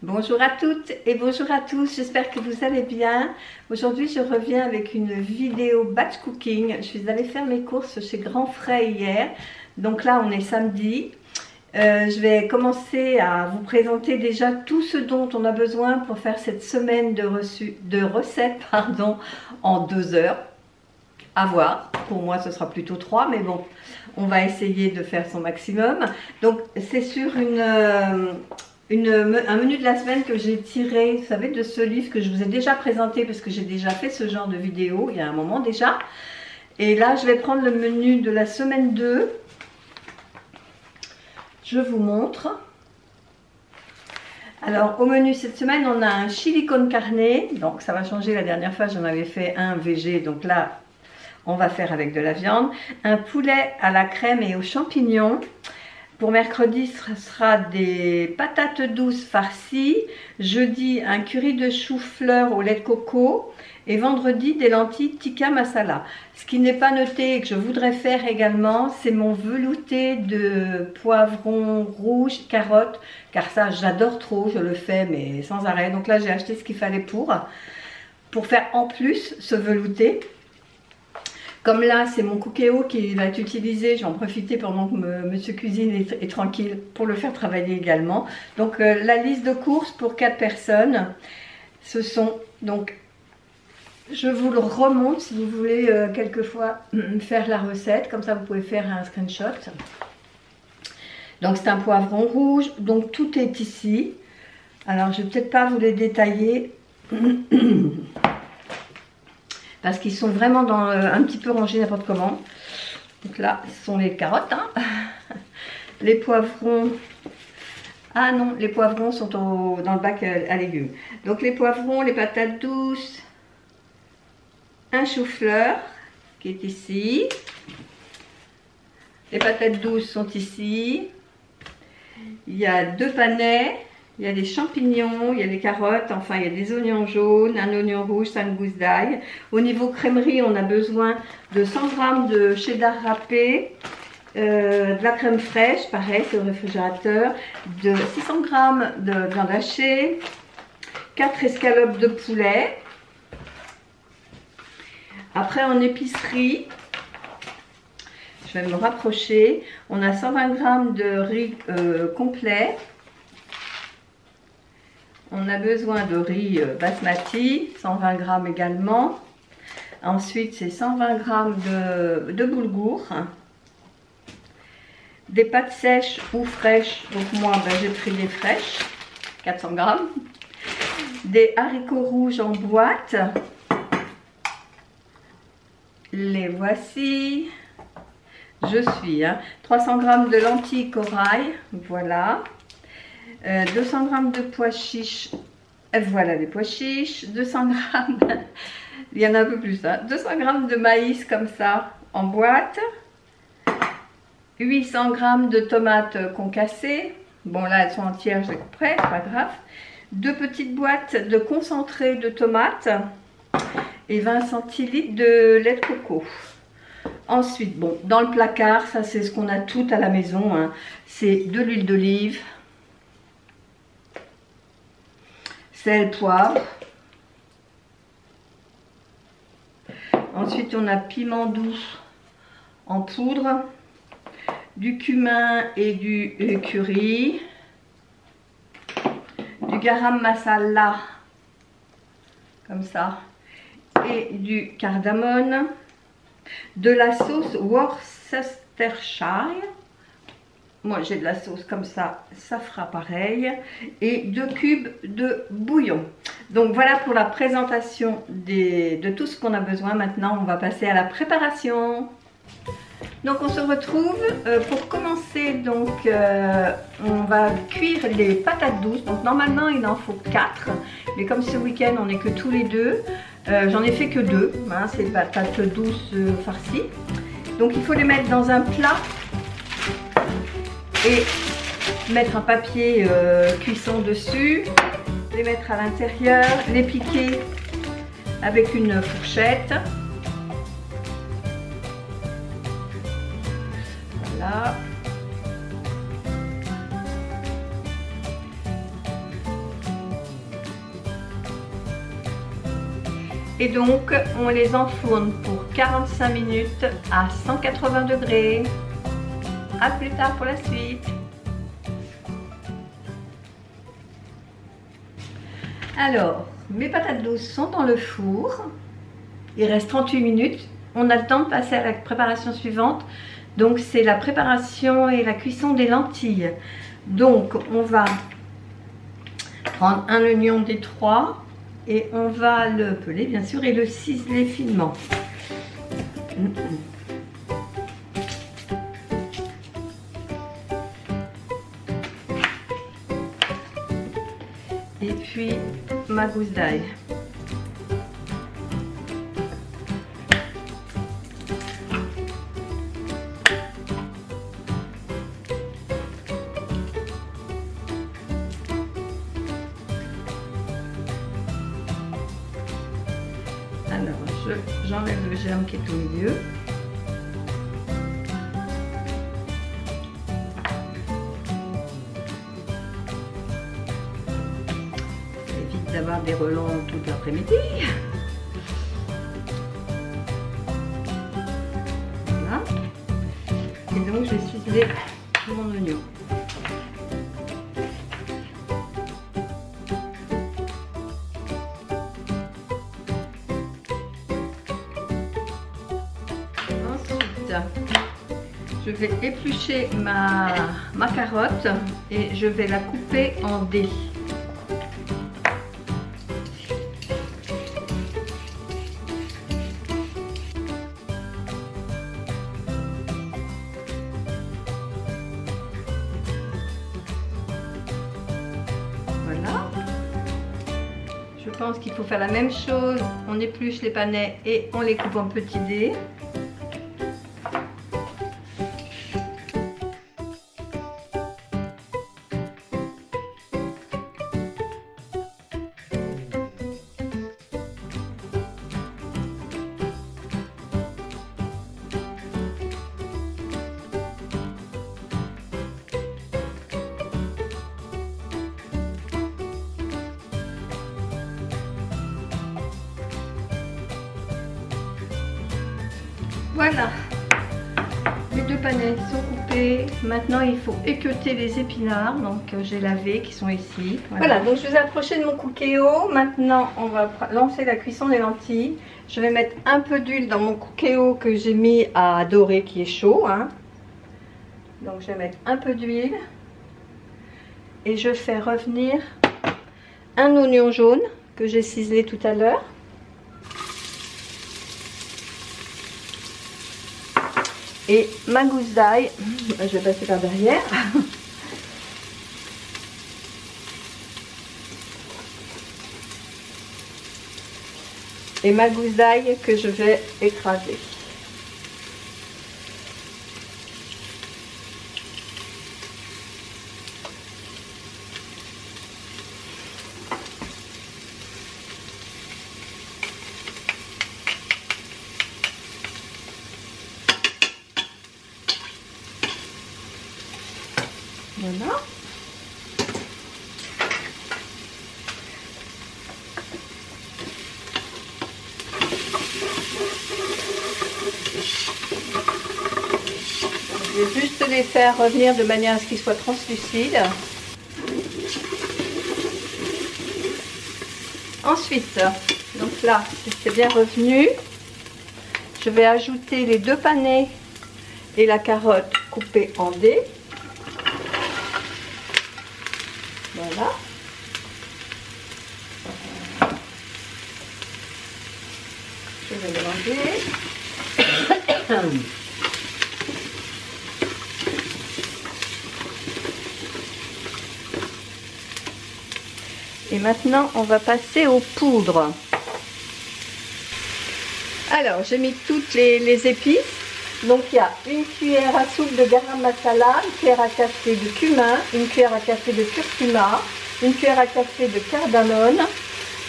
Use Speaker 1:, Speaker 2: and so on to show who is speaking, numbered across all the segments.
Speaker 1: Bonjour à toutes et bonjour à tous, j'espère que vous allez bien. Aujourd'hui je reviens avec une vidéo batch cooking. Je suis allée faire mes courses chez Grand Frais hier, donc là on est samedi. Je vais commencer à vous présenter déjà tout ce dont on a besoin pour faire cette semaine de recettes en 2 heures. À voir, pour moi ce sera plutôt 3, mais bon, on va essayer de faire son maximum. Donc c'est sur un menu de la semaine que j'ai tiré, vous savez, de ce livre que je vous ai déjà présenté parce que j'ai déjà fait ce genre de vidéo il y a un moment déjà. Et là je vais prendre le menu de la semaine 2. Je vous montre. Alors au menu cette semaine on a un chili con carne, donc ça va changer. La dernière fois j'en avais fait un végé, donc là on va faire avec de la viande. Un poulet à la crème et aux champignons. Pour mercredi, ce sera des patates douces farcies. Jeudi, un curry de chou-fleur au lait de coco. Et vendredi, des lentilles tikka masala. Ce qui n'est pas noté et que je voudrais faire également, c'est mon velouté de poivron rouge, carottes. Car ça, j'adore trop, je le fais, mais sans arrêt. Donc là, j'ai acheté ce qu'il fallait pour faire en plus ce velouté. Comme là, c'est mon cookéo qui va être utilisé, je vais en profiter pendant que Monsieur Cuisine est tranquille pour le faire travailler également. Donc la liste de courses pour 4 personnes, ce sont donc, je vous le remonte si vous voulez quelquefois faire la recette, comme ça vous pouvez faire un screenshot. Donc c'est un poivron rouge, donc tout est ici. Alors je ne vais peut-être pas vous les détailler. Parce qu'ils sont vraiment un petit peu rangés n'importe comment. Donc là, ce sont les carottes. Hein. Les poivrons. Ah non, les poivrons sont dans le bac à légumes. Donc les poivrons, les patates douces, un chou-fleur qui est ici. Les patates douces sont ici. Il y a 2 panais. Il y a des champignons, il y a des carottes, enfin il y a des oignons jaunes, un oignon rouge, 5 gousses d'ail. Au niveau crèmerie, on a besoin de 100 g de cheddar râpé, de la crème fraîche, pareil, c'est au réfrigérateur, de 600 g de viande hachée, 4 escalopes de poulet. Après en épicerie, je vais me rapprocher, on a 120 g de riz complet. On a besoin de riz basmati, 120 g également. Ensuite, c'est 120 g de boulgour. Des pâtes sèches ou fraîches. Donc moi, j'ai pris des fraîches, 400 g. Des haricots rouges en boîte. Les voici. Je suis 300 g de lentilles corail. Voilà. 200 g de pois chiches, voilà les pois chiches, 200 g, il y en a un peu plus, 200 g de maïs comme ça en boîte, 800 g de tomates concassées, bon là elles sont entières, je les couperai, c'est pas grave, 2 petites boîtes de concentré de tomates et 20 centilitres de lait de coco. Ensuite, bon, dans le placard, ça c'est ce qu'on a tout à la maison, c'est de l'huile d'olive, sel, poivre. Ensuite, on a piment doux en poudre, du cumin et du curry, du garam masala, comme ça, et du cardamone, de la sauce Worcestershire. Moi j'ai de la sauce comme ça, ça fera pareil. Et 2 cubes de bouillon. Donc voilà pour la présentation de tout ce qu'on a besoin. Maintenant on va passer à la préparation. Donc on se retrouve pour commencer. Donc on va cuire les patates douces. Donc normalement il en faut 4. Mais comme ce week-end on n'est que tous les 2, j'en ai fait que 2. C'est les patates douces farcies. Donc il faut les mettre dans un plat. Et mettre un papier cuisson dessus, les mettre à l'intérieur, les piquer avec une fourchette. Voilà. 1, Et donc, on les enfourne pour 45 minutes à 180 degrés. A plus tard pour la suite. Alors, mes patates douces sont dans le four. Il reste 38 minutes. On a le temps de passer à la préparation suivante. Donc, c'est la préparation et la cuisson des lentilles. Donc, on va prendre un oignon détroit et on va le peler, bien sûr, et le ciseler finement. Et puis, ma gousse d'ail. Alors, j'enlève le germe qui est au milieu. Ça évite d'avoir des relents toute l'après-midi. Voilà. Et donc, je vais ciseler mon oignon. Je vais éplucher ma carotte et je vais la couper en dés. Voilà. Je pense qu'il faut faire la même chose. On épluche les panais et on les coupe en petits dés. Voilà, les deux panais sont coupés. Maintenant, il faut équeuter les épinards. Donc, j'ai lavé, qui sont ici. Voilà, donc je vous ai approché de mon cookéo. Maintenant, on va lancer la cuisson des lentilles. Je vais mettre un peu d'huile dans mon cookéo que j'ai mis à dorer, qui est chaud. Hein. Donc, je vais mettre un peu d'huile. Et je fais revenir un oignon jaune que j'ai ciselé tout à l'heure. Et ma gousse d'ail, je vais passer par derrière. Et ma gousse d'ail que je vais écraser. Voilà. Je vais juste les faire revenir de manière à ce qu'ils soient translucides. Ensuite, donc là, c'est bien revenu. Je vais ajouter les deux panais et la carotte coupée en dés. Voilà. Je vais mélanger. Et maintenant, on va passer aux poudres. Alors, j'ai mis toutes les épices. Donc il y a une cuillère à soupe de garam masala, une cuillère à café de cumin, une cuillère à café de curcuma, une cuillère à café de cardamone.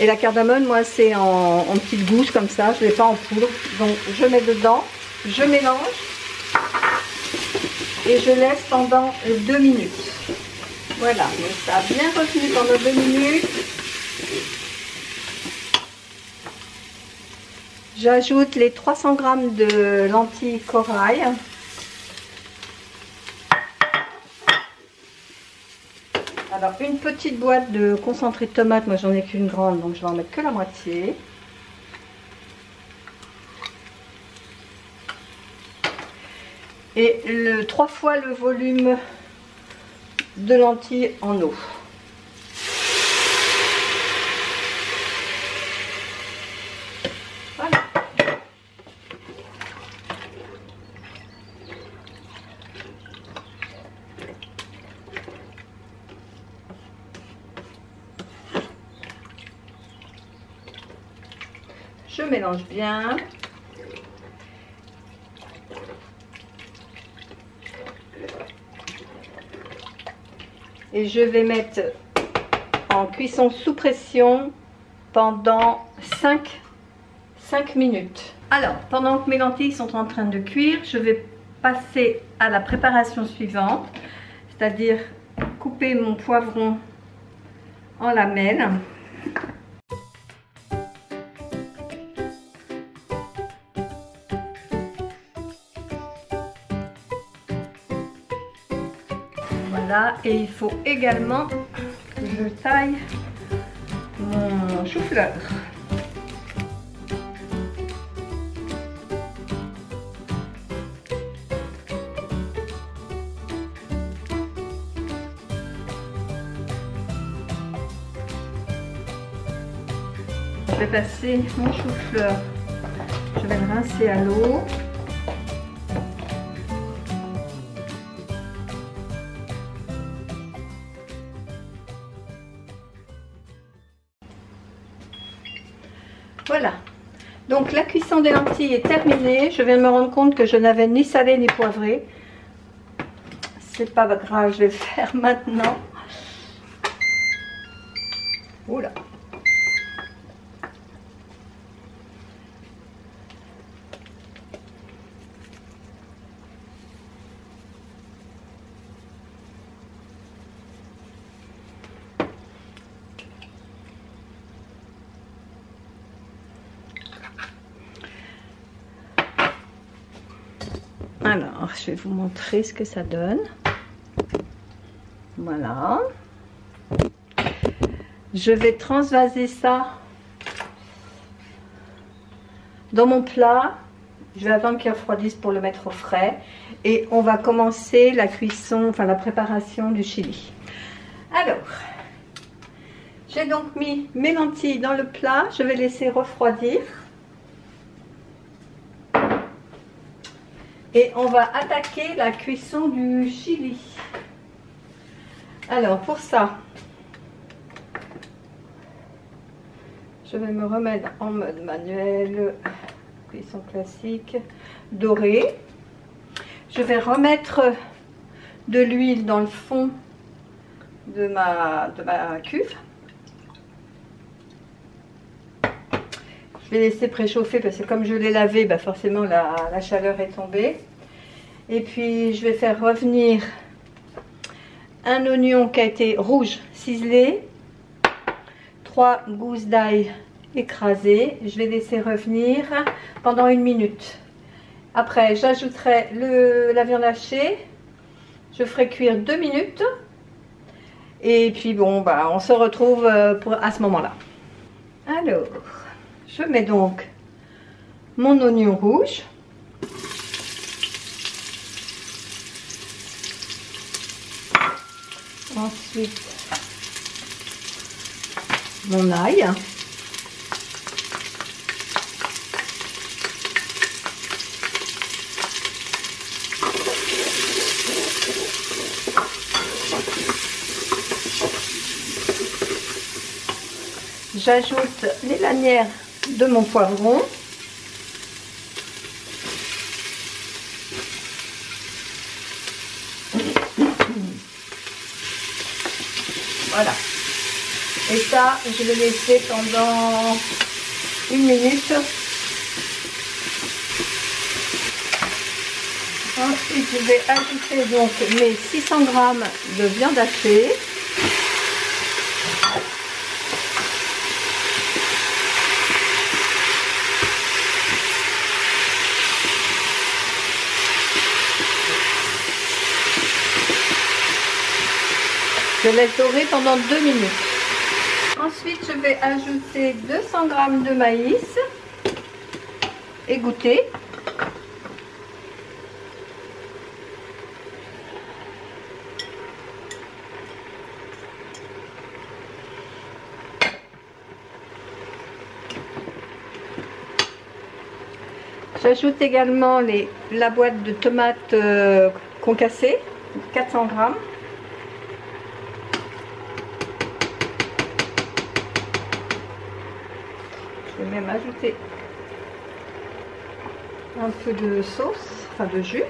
Speaker 1: Et la cardamone, moi c'est en petites gousses comme ça, je ne l'ai pas en poudre. Donc je mets dedans, je mélange et je laisse pendant 2 minutes. Voilà, donc ça a bien retenu pendant 2 minutes. J'ajoute les 300 g de lentilles corail. Alors une petite boîte de concentré de tomate, moi j'en ai qu'une grande donc je vais en mettre que la moitié. Et 3 fois le volume de lentilles en eau. Voilà. Je mélange bien. Et je vais mettre en cuisson sous pression pendant 5 minutes. Alors, pendant que mes lentilles sont en train de cuire, je vais passer à la préparation suivante, c'est-à-dire couper mon poivron en lamelles. Voilà, et il faut également que je taille mon chou-fleur. Je vais passer mon chou-fleur, je vais le rincer à l'eau. Voilà, donc la cuisson des lentilles est terminée. Je viens de me rendre compte que je n'avais ni salé ni poivré. C'est pas grave, je vais le faire maintenant. Oula. Alors, je vais vous montrer ce que ça donne. Voilà. Je vais transvaser ça dans mon plat. Je vais attendre qu'il refroidisse pour le mettre au frais. Et on va commencer la cuisson, enfin la préparation du chili. Alors, j'ai donc mis mes lentilles dans le plat. Je vais laisser refroidir. Et on va attaquer la cuisson du chili. Alors pour ça, je vais me remettre en mode manuel, cuisson classique, dorée. Je vais remettre de l'huile dans le fond de ma cuve. Je vais laisser préchauffer parce que comme je l'ai lavé, bah forcément la chaleur est tombée. Et puis je vais faire revenir un oignon qui a été rouge ciselé, 3 gousses d'ail écrasées. Je vais laisser revenir pendant 1 minute. Après j'ajouterai la viande hachée. Je ferai cuire 2 minutes. Et puis bon, bah, on se retrouve à ce moment-là. Alors... je mets donc mon oignon rouge. Ensuite, mon ail. J'ajoute les lanières de mon poivron. Voilà. Et ça, je vais laisser pendant 1 minute. Ensuite, je vais ajouter donc mes 600 g de viande hachée. Je laisse dorer pendant 2 minutes. Ensuite, je vais ajouter 200 g de maïs égoutté. J'ajoute également la boîte de tomates concassées, 400 g. Je vais même ajouter un peu de sauce, enfin de jus.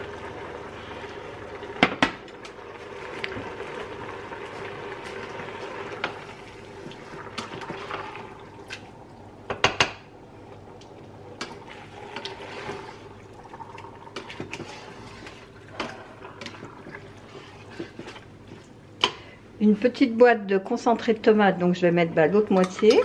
Speaker 1: Une petite boîte de concentré de tomate, donc je vais mettre l'autre moitié.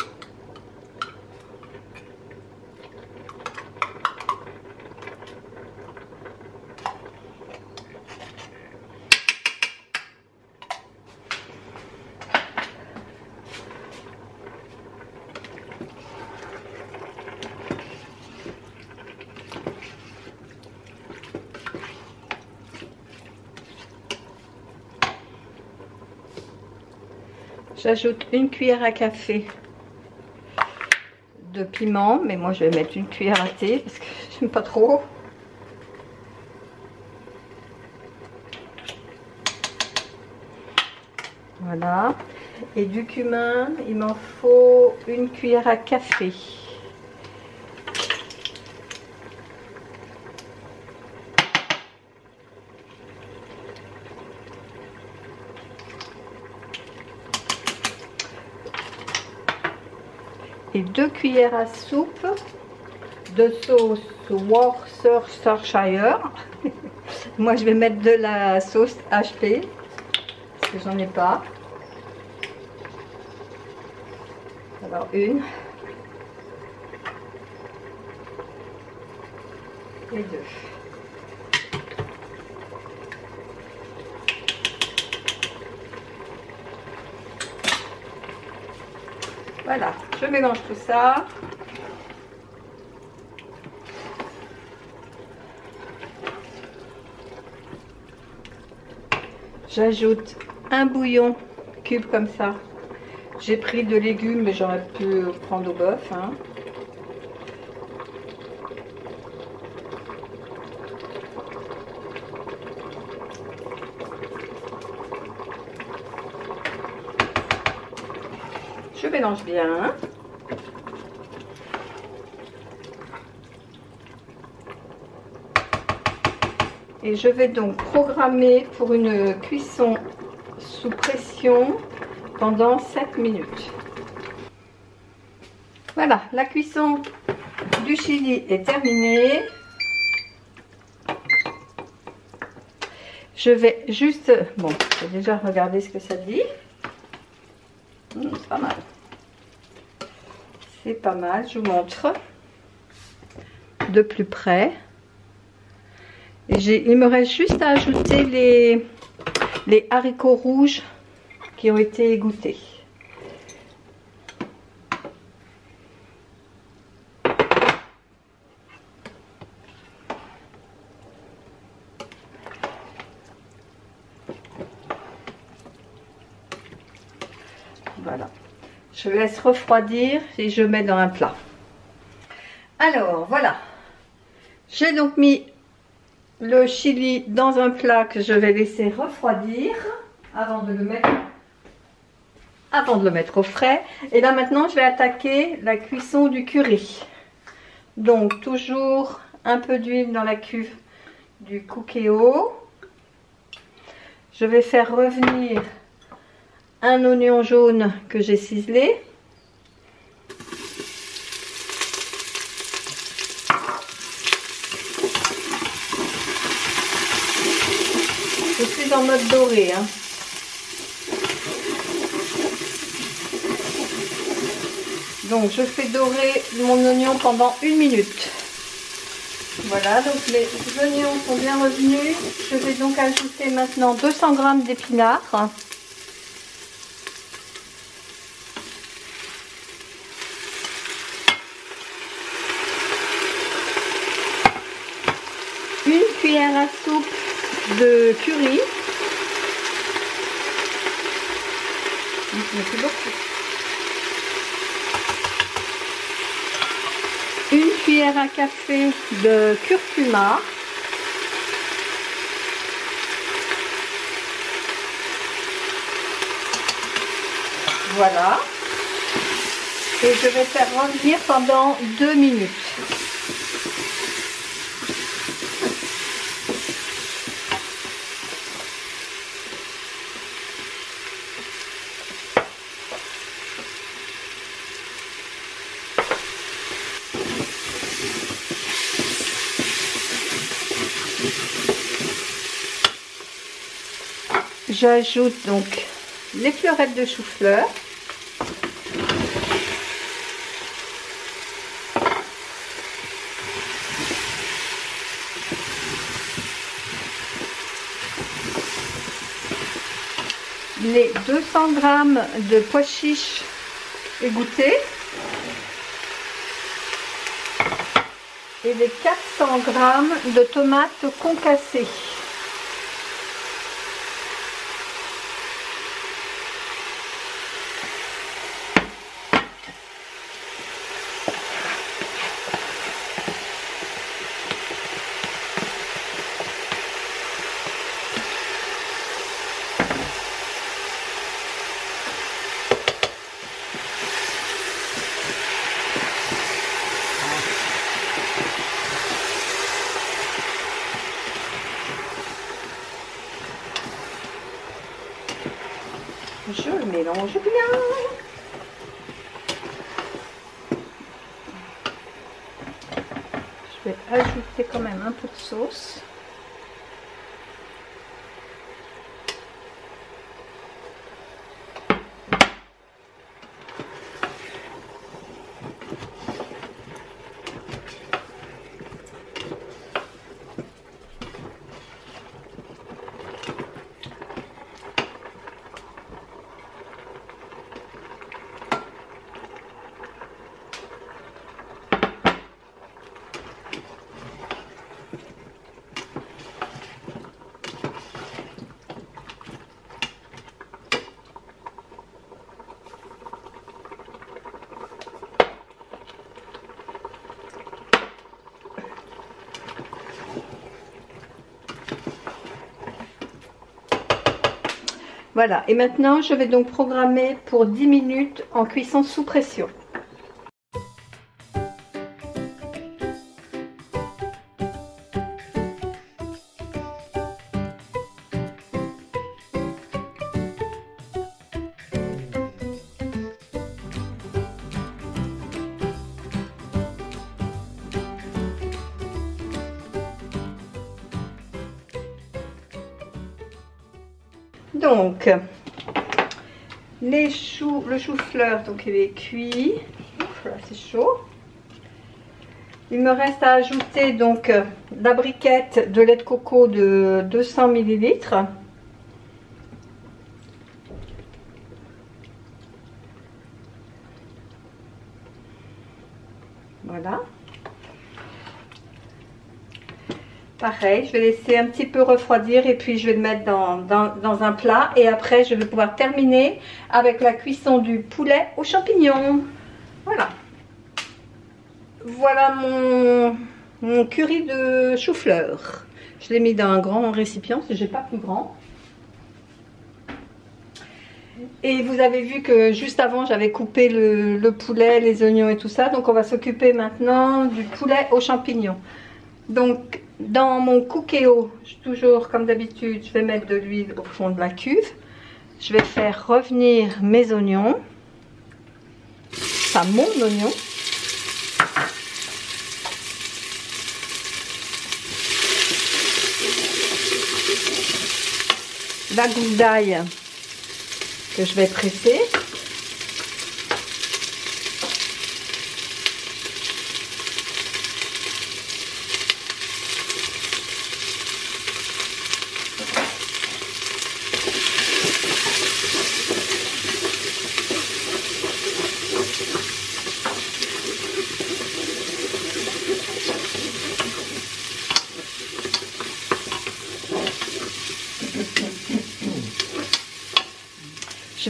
Speaker 1: J'ajoute une cuillère à café de piment, mais moi je vais mettre une cuillère à thé parce que j'aime pas trop. Voilà. Et du cumin, il m'en faut une cuillère à café. Et 2 cuillères à soupe de sauce Worcestershire. Moi je vais mettre de la sauce HP parce que j'en ai pas. Alors une et 2. Voilà, je mélange tout ça. J'ajoute un bouillon cube comme ça. J'ai pris de légumes, mais j'aurais pu prendre au bœuf. Hein. Je mélange bien. Et je vais donc programmer pour une cuisson sous pression pendant 7 minutes. Voilà, la cuisson du chili est terminée. Je vais juste... Bon, j'ai déjà regardé ce que ça dit. C'est pas mal. C'est pas mal, je vous montre de plus près. Et il me reste juste à ajouter les haricots rouges qui ont été égouttés. Voilà. Je laisse refroidir et je mets dans un plat. Alors voilà. J'ai donc mis le chili dans un plat que je vais laisser refroidir avant de le mettre au frais. Et là maintenant je vais attaquer la cuisson du curry. Donc toujours un peu d'huile dans la cuve du cookéo. Je vais faire revenir un oignon jaune que j'ai ciselé. Je suis en mode doré. Hein. Donc je fais dorer mon oignon pendant 1 minute. Voilà, donc les oignons sont bien revenus. Je vais donc ajouter maintenant 200 g d'épinards. cuillère à soupe de curry. Une cuillère à café de curcuma. Voilà. Et je vais faire revenir pendant 2 minutes. J'ajoute donc les fleurettes de chou-fleur. Les 200 g de pois chiches égouttés et les 400 g de tomates concassées. Je mélange bien. Je vais ajouter quand même un peu de sauce. Voilà, et maintenant je vais donc programmer pour 10 minutes en cuisson sous pression. Donc, le chou-fleur, donc il est cuit. Ouf, là c'est chaud. Il me reste à ajouter donc la briquette de lait de coco de 200 ml. Voilà. Pareil, je vais laisser un petit peu refroidir et puis je vais le mettre dans un plat. Et après, je vais pouvoir terminer avec la cuisson du poulet aux champignons. Voilà. Voilà mon curry de chou-fleur. Je l'ai mis dans un grand récipient, parce que j'ai pas plus grand. Et vous avez vu que juste avant, j'avais coupé le poulet, les oignons et tout ça. Donc, on va s'occuper maintenant du poulet aux champignons. Donc, dans mon cookéo, toujours comme d'habitude, je vais mettre de l'huile au fond de la cuve. Je vais faire revenir mes oignons. Enfin, mon oignon. La gousse d'ail que je vais presser.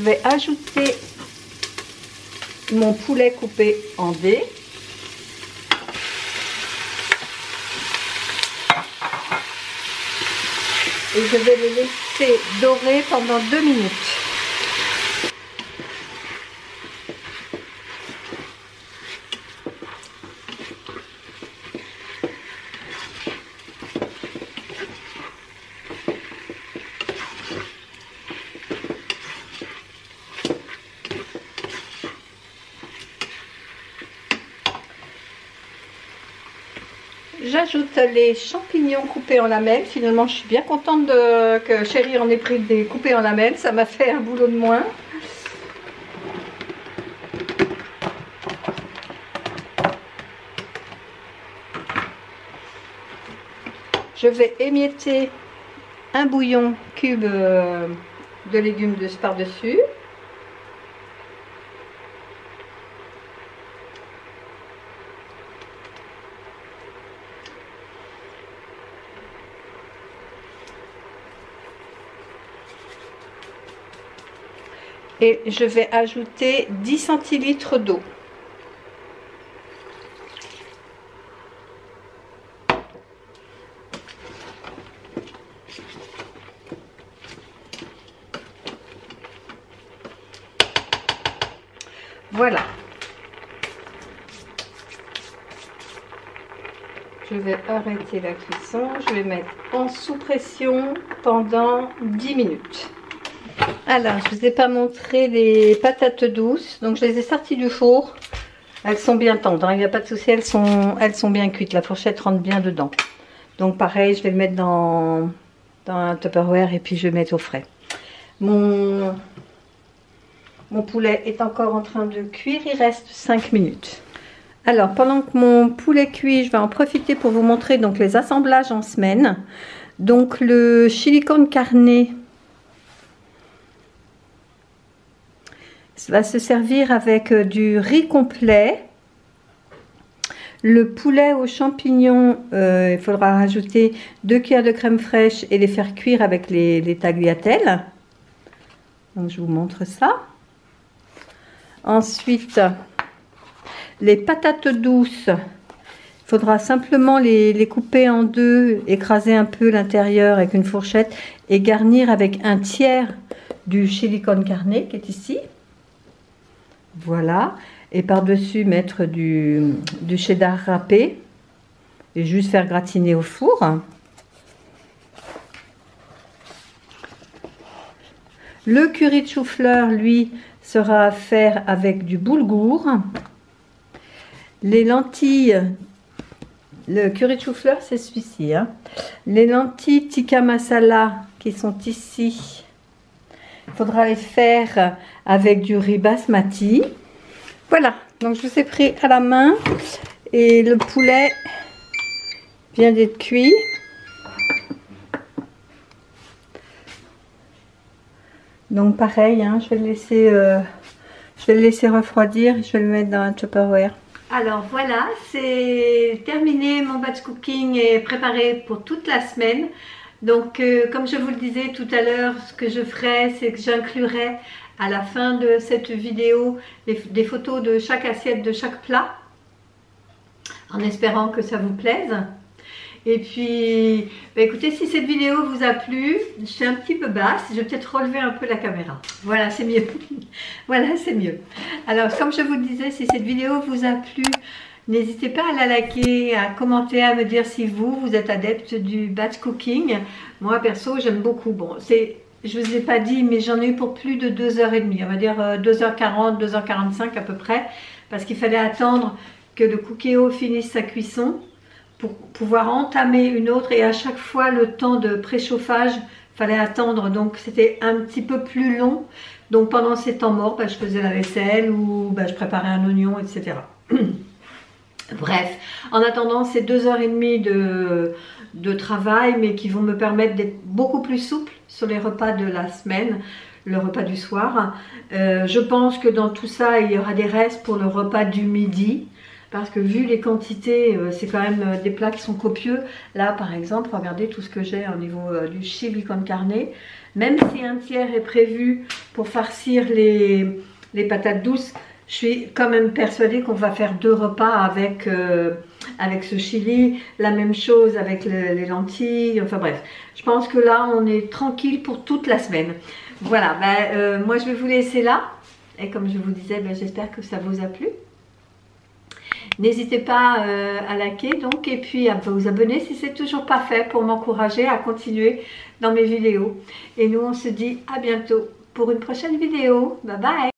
Speaker 1: vais ajouter mon poulet coupé en dés. Et je vais le laisser dorer pendant 2 minutes. J'ajoute les champignons coupés en lamelles. Finalement, je suis bien contente que Chérie en ait pris des coupés en lamelles. Ça m'a fait un boulot de moins. Je vais émietter un bouillon cube de légumes par-dessus. Et je vais ajouter 10 centilitres d'eau. Voilà. Je vais arrêter la cuisson. Je vais mettre en sous pression pendant 10 minutes. Alors, je ne vous ai pas montré les patates douces. Donc, je les ai sorties du four. Elles sont bien tendres, hein, il n'y a pas de souci. Elles sont bien cuites. La fourchette rentre bien dedans. Donc, pareil, je vais le mettre dans un Tupperware et puis je vais le mettre au frais. Mon poulet est encore en train de cuire. Il reste 5 minutes. Alors, pendant que mon poulet cuit, je vais en profiter pour vous montrer donc les assemblages en semaine. Donc, le chili con carne va se servir avec du riz complet. Le poulet aux champignons, il faudra rajouter 2 cuillères de crème fraîche et les faire cuire avec les tagliatelles. Donc, je vous montre ça. Ensuite, les patates douces, il faudra simplement les couper en deux, écraser un peu l'intérieur avec une fourchette et garnir avec un tiers du chili con carne qui est ici. Voilà. Et par-dessus mettre du cheddar râpé et juste faire gratiner au four. Le curry de chou-fleur, lui, sera à faire avec du boulgour. Les lentilles, le curry de chou-fleur, c'est celui-ci, hein. Les lentilles tikka masala qui sont ici, il faudra les faire avec du riz basmati. Voilà, donc je vous ai pris à la main et le poulet vient d'être cuit. Donc pareil, hein, je vais le laisser refroidir, je vais le mettre dans un Tupperware. Alors voilà, c'est terminé, mon batch cooking est préparé pour toute la semaine. Donc comme je vous le disais tout à l'heure, ce que je ferai, c'est que j'inclurai à la fin de cette vidéo des photos de chaque assiette, de chaque plat, en espérant que ça vous plaise. Et puis, bah écoutez, si cette vidéo vous a plu, je suis un petit peu basse, je vais peut-être relever un peu la caméra. Voilà, c'est mieux. Voilà, c'est mieux. Alors, comme je vous le disais, si cette vidéo vous a plu, n'hésitez pas à la liker, à commenter, à me dire si vous êtes adepte du batch cooking. Moi, perso, j'aime beaucoup. Bon, je ne vous ai pas dit, mais j'en ai eu pour plus de 2h30, on va dire 2h40, 2h45 à peu près, parce qu'il fallait attendre que le cookéo finisse sa cuisson pour pouvoir entamer une autre, et à chaque fois le temps de préchauffage fallait attendre, donc c'était un petit peu plus long. Donc pendant ces temps morts, bah, je faisais la vaisselle ou bah, je préparais un oignon, etc. Bref, en attendant ces 2h30 de travail, mais qui vont me permettre d'être beaucoup plus souple sur les repas de la semaine, le repas du soir. Je pense que dans tout ça, il y aura des restes pour le repas du midi, parce que vu les quantités, c'est quand même des plats qui sont copieux. Là par exemple, regardez tout ce que j'ai au niveau du chili con carne. Même si un tiers est prévu pour farcir les patates douces, je suis quand même persuadée qu'on va faire 2 repas avec, avec ce chili, la même chose avec les lentilles, enfin bref. Je pense que là, on est tranquille pour toute la semaine. Voilà, moi je vais vous laisser là. Et comme je vous disais, j'espère que ça vous a plu. N'hésitez pas à liker donc, et puis à vous abonner si ce n'est toujours pas fait pour m'encourager à continuer dans mes vidéos. Et nous, on se dit à bientôt pour une prochaine vidéo. Bye bye!